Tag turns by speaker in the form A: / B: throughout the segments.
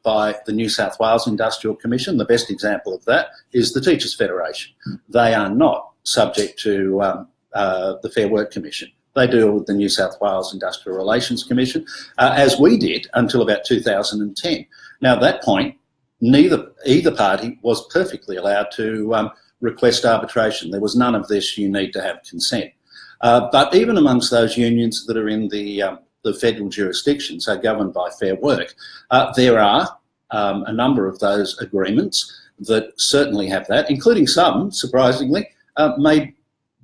A: by the New South Wales Industrial Commission. The best example of that is the Teachers Federation. They are not subject to the Fair Work Commission. They deal with the New South Wales Industrial Relations Commission, as we did until about 2010. Now, at that point, either party was perfectly allowed to request arbitration. There was none of this, you need to have consent. But even amongst those unions that are in the federal jurisdiction, so governed by Fair Work, there are a number of those agreements that certainly have that, including some, surprisingly, made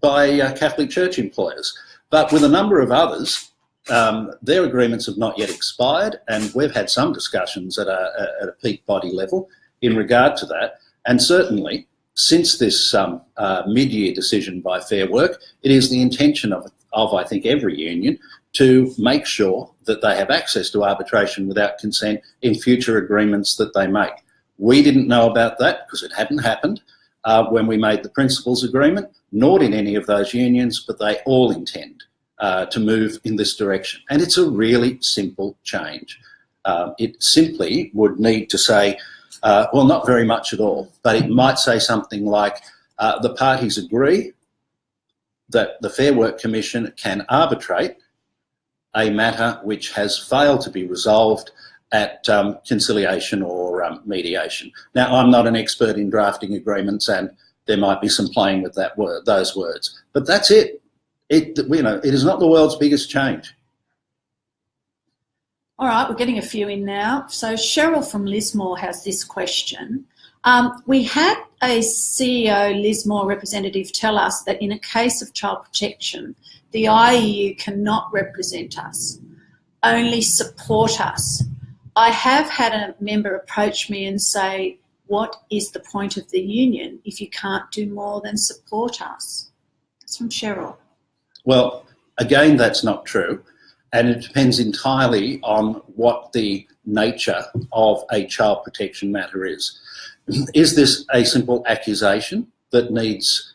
A: by Catholic Church employers. But with a number of others, their agreements have not yet expired, and we've had some discussions at a peak body level in regard to that. And certainly, since this mid-year decision by Fair Work, it is the intention of I think, every union to make sure that they have access to arbitration without consent in future agreements that they make. We didn't know about that because it hadn't happened when we made the principals agreement, nor did any of those unions, but they all intend to move in this direction. And it's a really simple change. It simply would need to say, well, not very much at all, but it might say something like, the parties agree that the Fair Work Commission can arbitrate a matter which has failed to be resolved at conciliation or mediation. Now, I'm not an expert in drafting agreements, and there might be some playing with that those words, but that's it. It is not the world's biggest change.
B: All right, we're getting a few in now. So Cheryl from Lismore has this question. We had a CEO Lismore representative tell us that in a case of child protection, the IEU cannot represent us, only support us. I have had a member approach me and say, what is the point of the union if you can't do more than support us? That's from Cheryl. Well,
A: again, that's not true. And it depends entirely on what the nature of a child protection matter is. Is this a simple accusation that needs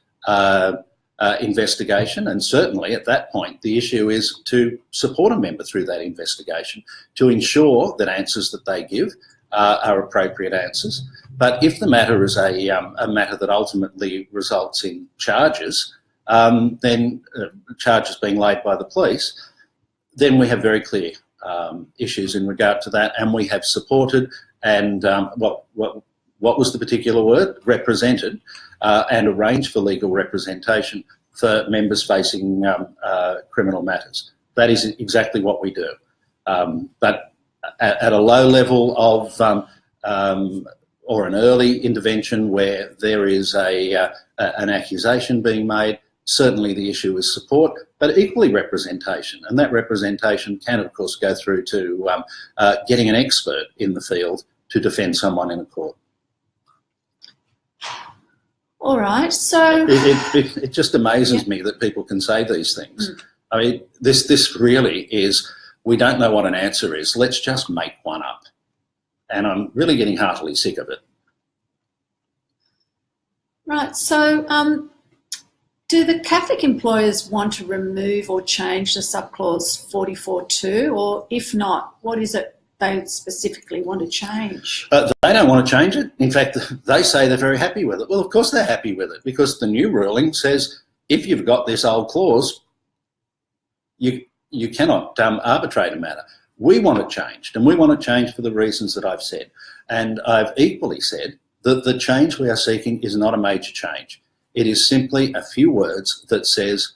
A: investigation? And certainly at that point, the issue is to support a member through that investigation, to ensure that answers that they give are appropriate answers. But if the matter is a matter that ultimately results in charges, then charges being laid by the police, then we have very clear issues in regard to that, and we have supported and what was the particular word? Represented and arranged for legal representation for members facing criminal matters. That is exactly what we do. But at a low level of or an early intervention where there is an accusation being made, certainly the issue is support, but equally representation. And that representation can, of course, go through to getting an expert in the field to defend someone in a court.
B: All right, so...
A: It just amazes me that people can say these things. I mean, this really is, we don't know what an answer is. Let's just make one up. And I'm really getting heartily sick of it.
B: Right, so do the Catholic employers want to remove or change the subclause 44.2, or if not, what is it they specifically want to change?
A: They don't want to change it. In fact, they say they're very happy with it. Well, of course they're happy with it, because the new ruling says if you've got this old clause, you cannot arbitrate a matter. We want it changed, and we want it changed for the reasons that I've said. And I've equally said that the change we are seeking is not a major change. It is simply a few words that says,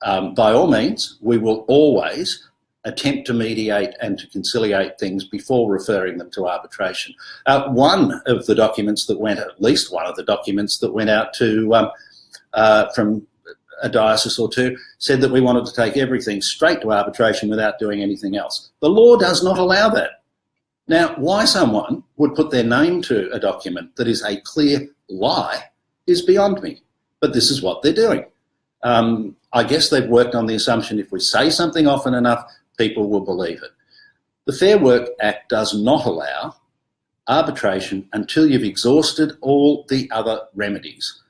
A: by all means, we will always attempt to mediate and to conciliate things before referring them to arbitration. One of the documents that went, at least one of the documents that went out to from a diocese or two, said that we wanted to take everything straight to arbitration without doing anything else. The law does not allow that. Now, why someone would put their name to a document that is a clear lie is beyond me, but this is what they're doing. I guess they've worked on the assumption if we say something often enough, people will believe it. The Fair Work Act does not allow arbitration until you've exhausted all the other remedies.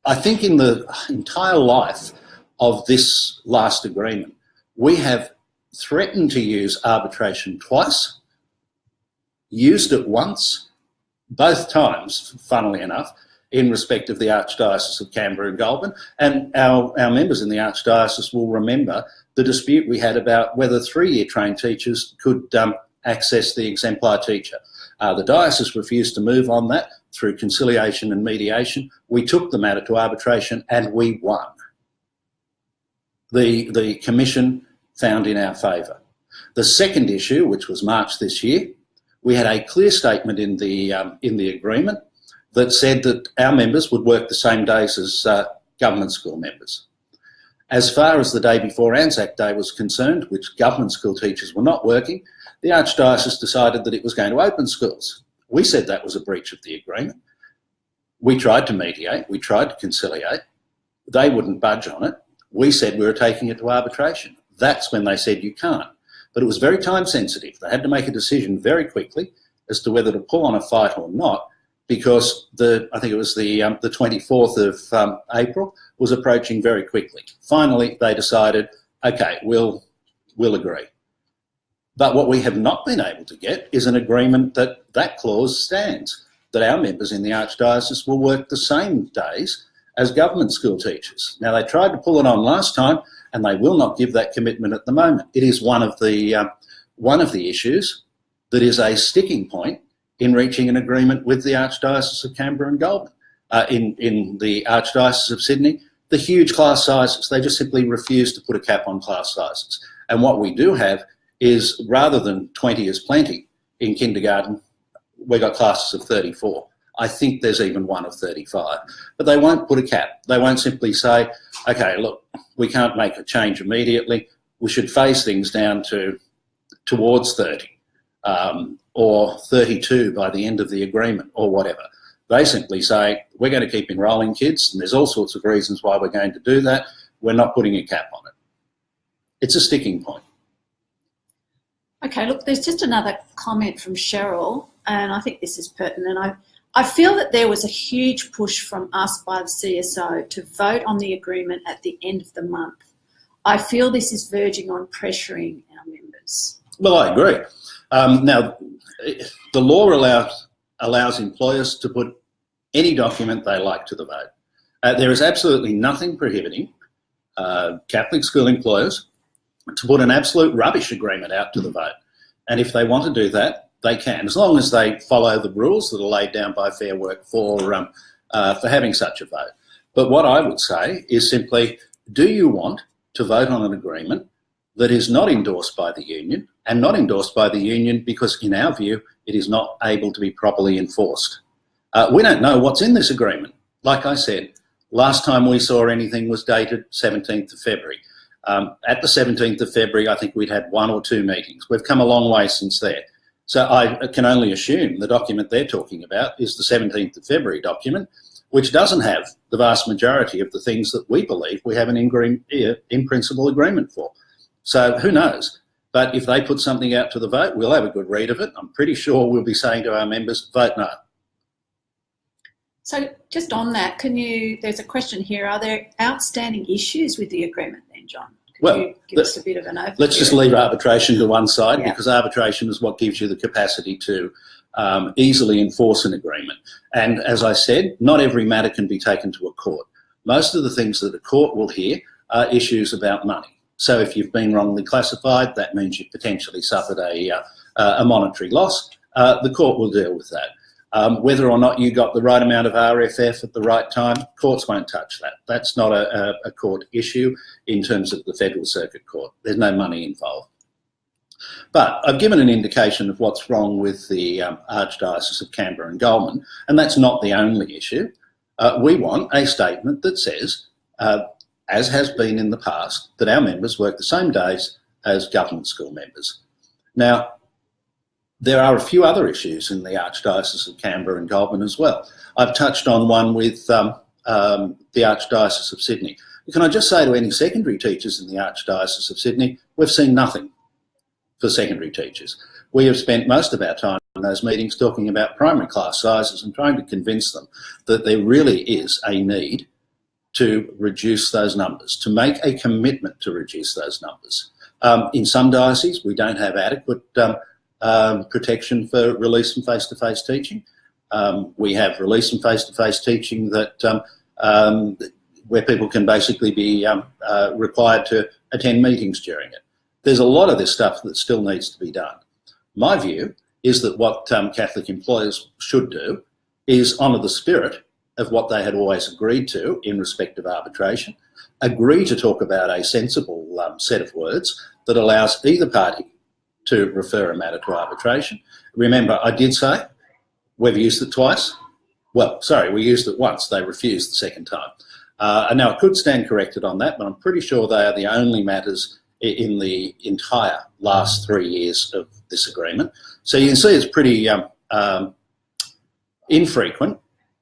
A: I think in the entire life of this last agreement, we have threatened to use arbitration twice, used it once, both times, funnily enough, in respect of the Archdiocese of Canberra and Goulburn. And our members in the Archdiocese will remember the dispute we had about whether 3-year trained teachers could access the exemplar teacher. The diocese refused to move on that through conciliation and mediation. We took the matter to arbitration and we won. The Commission found in our favour. The second issue, which was March this year, we had a clear statement in the agreement that said that our members would work the same days as government school members. As far as the day before Anzac Day was concerned, which government school teachers were not working, the Archdiocese decided that it was going to open schools. We said that was a breach of the agreement. We tried to mediate, we tried to conciliate. They wouldn't budge on it. We said we were taking it to arbitration. That's when they said you can't. But it was very time sensitive. They had to make a decision very quickly as to whether to pull on a fight or not, because I think it was the 24th of April was approaching very quickly. Finally, they decided, okay, we'll agree. But what we have not been able to get is an agreement that clause stands, that our members in the Archdiocese will work the same days as government school teachers. Now, they tried to pull it on last time, and they will not give that commitment at the moment. It is one of the issues that is a sticking point in reaching an agreement with the Archdiocese of Canberra and Goulburn. In the Archdiocese of Sydney, the huge class sizes, they just simply refuse to put a cap on class sizes. And what we do have is, rather than 20 is plenty in kindergarten, we've got classes of 34. I think there's even one of 35. But they won't put a cap. They won't simply say, okay, look, we can't make a change immediately. We should phase things down towards 30. Or 32 by the end of the agreement, or whatever. They simply say, we're going to keep enrolling kids, and there's all sorts of reasons why we're going to do that. We're not putting a cap on it. It's a sticking point.
B: Okay, look, there's just another comment from Cheryl, and I think this is pertinent. I feel that there was a huge push from us by the CSO to vote on the agreement at the end of the month. I feel this is verging on pressuring our members.
A: Well, I agree. Now, the law allows employers to put any document they like to the vote. There is absolutely nothing prohibiting Catholic school employers to put an absolute rubbish agreement out to the vote. And if they want to do that, they can, as long as they follow the rules that are laid down by Fair Work for having such a vote. But what I would say is simply, do you want to vote on an agreement that is not endorsed by the union, and not endorsed by the union because, in our view, it is not able to be properly enforced? We don't know what's in this agreement. Like I said, last time we saw anything was dated 17th of February. At the 17th of February, I think we'd had 1 or 2 meetings. We've come a long way since there. So I can only assume the document they're talking about is the 17th of February document, which doesn't have the vast majority of the things that we believe we have an in-principle agreement for. So who knows? But if they put something out to the vote, we'll have a good read of it. I'm pretty sure we'll be saying to our members, vote no.
B: So just on that, there's a question here, are there outstanding issues with the agreement then, John? Could you give us a bit of an overview?
A: Let's just leave arbitration to one side, because arbitration is what gives you the capacity to easily enforce an agreement. And as I said, not every matter can be taken to a court. Most of the things that a court will hear are issues about money. So if you've been wrongly classified, that means you've potentially suffered a monetary loss. The court will deal with that. Whether or not you got the right amount of RFF at the right time, courts won't touch that. That's not a court issue in terms of the Federal Circuit Court. There's no money involved. But I've given an indication of what's wrong with the Archdiocese of Canberra and Goulburn, and that's not the only issue. We want a statement that says, as has been in the past, that our members work the same days as government school members. Now, there are a few other issues in the Archdiocese of Canberra and Goulburn as well. I've touched on one with the Archdiocese of Sydney. Can I just say to any secondary teachers in the Archdiocese of Sydney, we've seen nothing for secondary teachers. We have spent most of our time in those meetings talking about primary class sizes and trying to convince them that there really is a need to reduce those numbers, to make a commitment to reduce those numbers. In some dioceses, we don't have adequate protection for release from face-to-face teaching. We have release from face-to-face teaching that where people can basically be required to attend meetings during it. There's a lot of this stuff that still needs to be done. My view is that what Catholic employers should do is honour the spirit of what they had always agreed to in respect of arbitration, agree to talk about a sensible set of words that allows either party to refer a matter to arbitration. Remember, I did say we've used it twice. Well, sorry, we used it once. They refused the second time. And now I could stand corrected on that, but I'm pretty sure they are the only matters in the entire last 3 years of this agreement. So you can see it's pretty infrequent.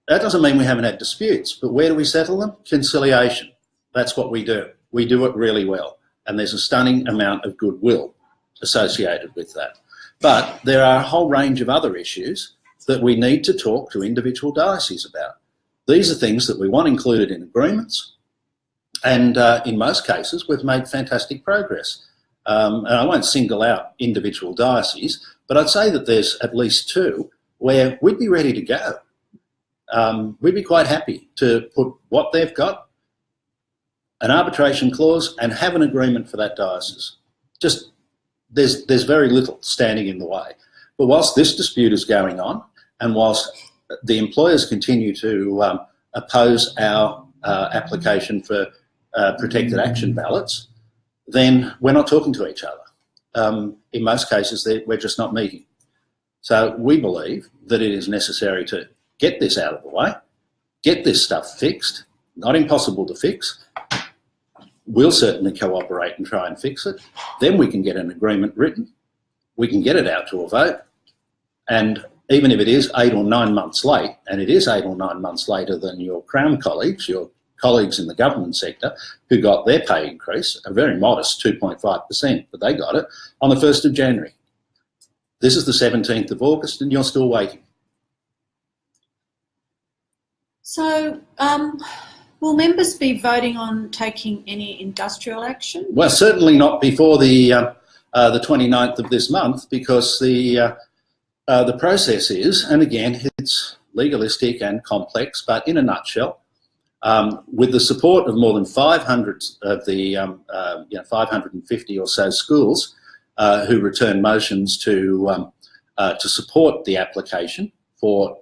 A: That doesn't mean we haven't had disputes, but where do we settle them? Conciliation. That's what we do. We do it really well, and there's a stunning amount of goodwill associated with that. But there are a whole range of other issues that we need to talk to individual dioceses about. These are things that we want included in agreements, and in most cases we've made fantastic progress. And I won't single out individual dioceses, but I'd say that there's at least two where we'd be ready to go. We'd be quite happy to put what they've got, an arbitration clause, and have an agreement for that diocese. Just there's very little standing in the way. But whilst this dispute is going on, and whilst the employers continue to oppose our application for protected action ballots, then we're not talking to each other. In most cases, we're just not meeting. So we believe that it is necessary to get this out of the way, get this stuff fixed, not impossible to fix. We'll certainly cooperate and try and fix it. Then we can get an agreement written. We can get it out to a vote. And even if it is 8 or 9 months late, and it is 8 or 9 months later than your Crown colleagues, your colleagues in the government sector, who got their pay increase, a very modest 2.5%, but they got it, on the 1st of January. This is the 17th of August, and you're still waiting. So,
B: will members be voting on taking any industrial action?
A: Well, certainly not before the 29th of this month, because the process is, and again, it's legalistic and complex, but in a nutshell, with the support of more than 500 of the 550 or so schools who return motions to support the application for